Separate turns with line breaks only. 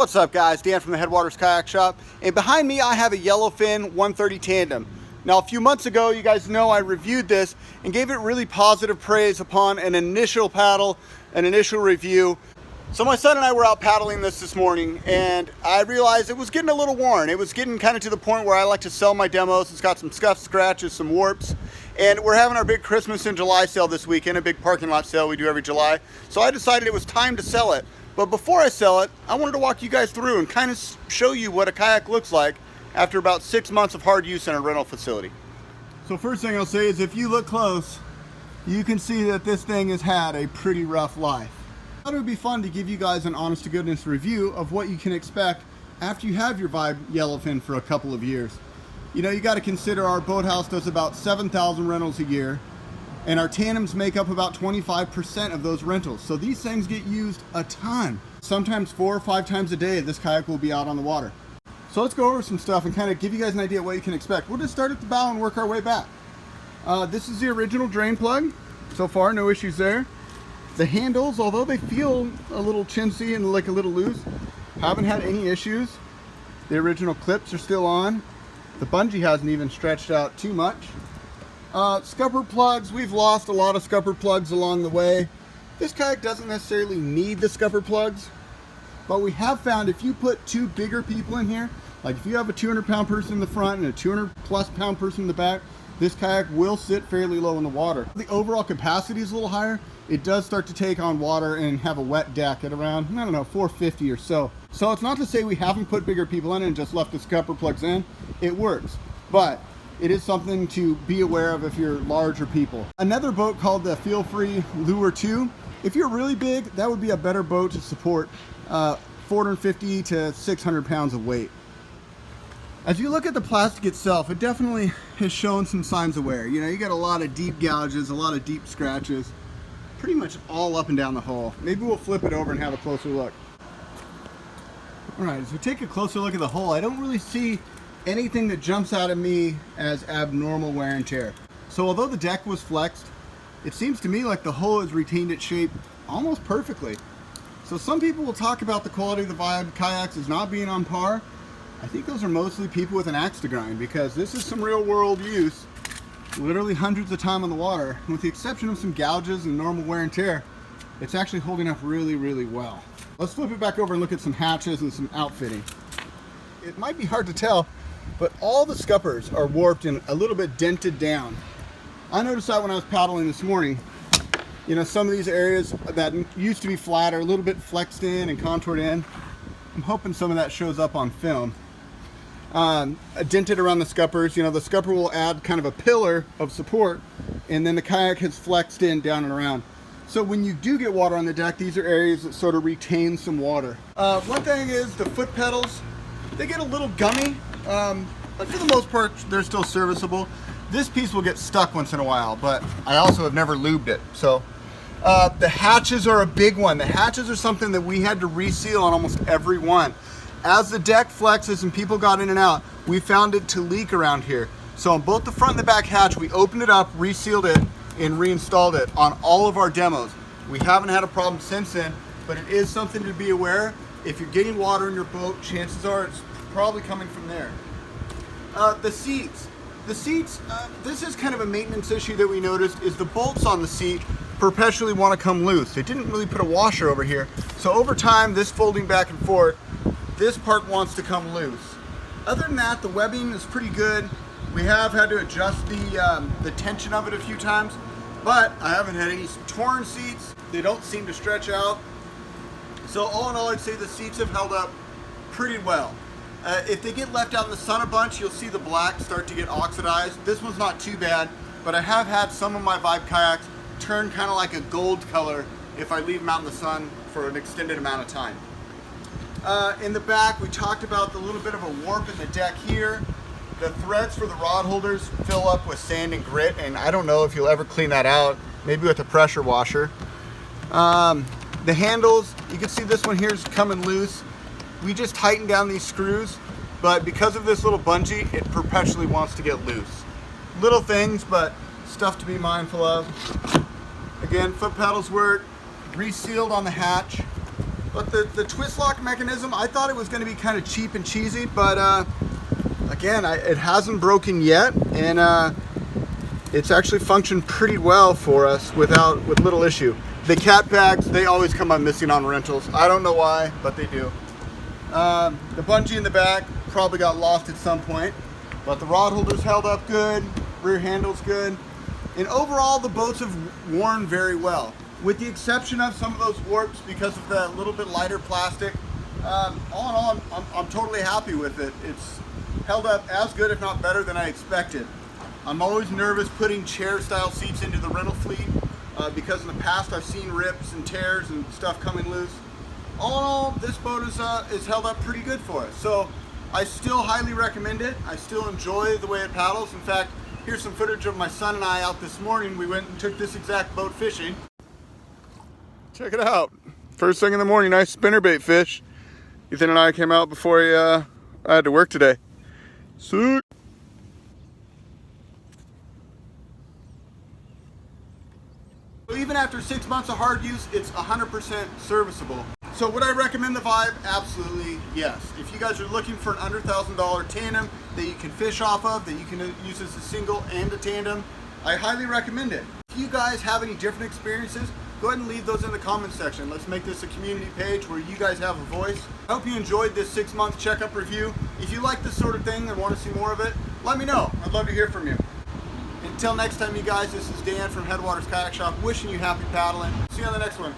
What's up guys, Dan from the Headwaters Kayak Shop, and behind me I have a Yellowfin 130 tandem. Now a few months ago, you guys know I reviewed this and gave it really positive praise upon an initial paddle, an initial review. So my son and I were out paddling this morning and I realized it was getting a little worn. It was getting kind of to the point where I like to sell my demos. It's got some scuffs, scratches, some warps. And we're having our big Christmas in July sale this weekend, a big parking lot sale we do every July. So I decided it was time to sell it. But before I sell it, I wanted to walk you guys through and kind of show you what a kayak looks like after about 6 months of hard use in a rental facility. So first thing I'll say is if you look close, you can see that this thing has had a pretty rough life. I thought it would be fun to give you guys an honest to goodness review of what you can expect after you have your Vibe Yellowfin for a couple of years. You know, you got to consider our boathouse does about 7,000 rentals a year, and our tandems make up about 25% of those rentals. So these things get used a ton. Sometimes 4 or 5 times a day, this kayak will be out on the water. So let's go over some stuff and kind of give you guys an idea of what you can expect. We'll just start at the bow and work our way back. This is the original drain plug. So far, no issues there. The handles, although they feel a little chintzy and like a little loose, haven't had any issues. The original clips are still on. The bungee hasn't even stretched out too much. Scupper plugs, we've lost a lot of scupper plugs along the way. This kayak doesn't necessarily need the scupper plugs, but we have found if you put 2 bigger people in here, like if you have a 200-pound person in the front and a 200+ pound person in the back, this kayak will sit fairly low in the water. The overall capacity is a little higher. It does start to take on water and have a wet deck at around, I don't know, 450 or so. So it's not to say we haven't put bigger people in and just left the scupper plugs in. It works, but it is something to be aware of if you're larger people. Another boat called the Feel Free Lure 2. If you're really big, that would be a better boat to support 450 to 600 pounds of weight. As you look at the plastic itself, it definitely has shown some signs of wear. You know, you got a lot of deep gouges, a lot of deep scratches, pretty much all up and down the hull. Maybe we'll flip it over and have a closer look. All right, as we take a closer look at the hull, I don't really see anything that jumps out at me as abnormal wear and tear. So although the deck was flexed, it seems to me like the hull has retained its shape almost perfectly. So some people will talk about the quality of the Vibe kayaks as not being on par. I think those are mostly people with an axe to grind, because this is some real world use, literally hundreds of time on the water. With the exception of some gouges and normal wear and tear, it's actually holding up really, really well. Let's flip it back over and look at some hatches and some outfitting. It might be hard to tell, but all the scuppers are warped and a little bit dented down. I noticed that when I was paddling this morning. You know, some of these areas that used to be flat are a little bit flexed in and contoured in. I'm hoping some of that shows up on film. Dented around the scuppers. You know, the scupper will add kind of a pillar of support, and then the kayak has flexed in down and around. So when you do get water on the deck, these are areas that sort of retain some water. One thing is the foot pedals, they get a little gummy, but for the most part, they're still serviceable. This piece will get stuck once in a while, but I also have never lubed it. So the hatches are a big one. The hatches are something that we had to reseal on almost every one. As the deck flexes and people got in and out, we found it to leak around here. So on both the front and the back hatch, we opened it up, resealed it, and reinstalled it on all of our demos. We haven't had a problem since then, but it is something to be aware. If you're getting water in your boat, chances are it's probably coming from there. The seats. This is kind of a maintenance issue that we noticed, is the bolts on the seat perpetually want to come loose. They didn't really put a washer over here. So over time, this folding back and forth, this part wants to come loose. Other than that, the webbing is pretty good. We have had to adjust the tension of it a few times, but I haven't had any torn seats. They don't seem to stretch out. So all in all, I'd say the seats have held up pretty well. If they get left out in the sun a bunch, you'll see the black start to get oxidized. This one's not too bad, but I have had some of my Vibe kayaks turn kind of like a gold color if I leave them out in the sun for an extended amount of time. In the back, we talked about the little bit of a warp in the deck here. The threads for the rod holders fill up with sand and grit, and I don't know if you'll ever clean that out, maybe with a pressure washer. The handles, you can see this one here is coming loose. We just tightened down these screws, but because of this little bungee, it perpetually wants to get loose. Little things, but stuff to be mindful of. Again, foot pedals work, resealed on the hatch. But the twist lock mechanism, I thought it was going to be kind of cheap and cheesy, but again, it hasn't broken yet, and it's actually functioned pretty well for us with little issue. The cat bags, they always come up missing on rentals. I don't know why, but they do. The bungee in the back probably got lost at some point, but the rod holder's held up good, rear handle's good, and overall the boats have worn very well. With the exception of some of those warps because of the little bit lighter plastic, all in all, I'm totally happy with it. It's held up as good, if not better, than I expected. I'm always nervous putting chair-style seats into the rental fleet because in the past I've seen rips and tears and stuff coming loose. All in all, this boat is held up pretty good for us. So I still highly recommend it. I still enjoy the way it paddles. In fact, here's some footage of my son and I out this morning. We went and took this exact boat fishing. Check it out. First thing in the morning, nice spinnerbait fish. Ethan and I came out before I had to work today. Sick. So even after 6 months of hard use, it's 100% serviceable. So would I recommend the Vibe? Absolutely yes. If you guys are looking for an under $1,000 tandem that you can fish off of, that you can use as a single and a tandem, I highly recommend it. If you guys have any different experiences, go ahead and leave those in the comments section. Let's make this a community page where you guys have a voice. I hope you enjoyed this 6-month checkup review. If you like this sort of thing and want to see more of it, let me know. I'd love to hear from you. Until next time, you guys, this is Dan from Headwaters Kayak Shop, wishing you happy paddling. See you on the next one.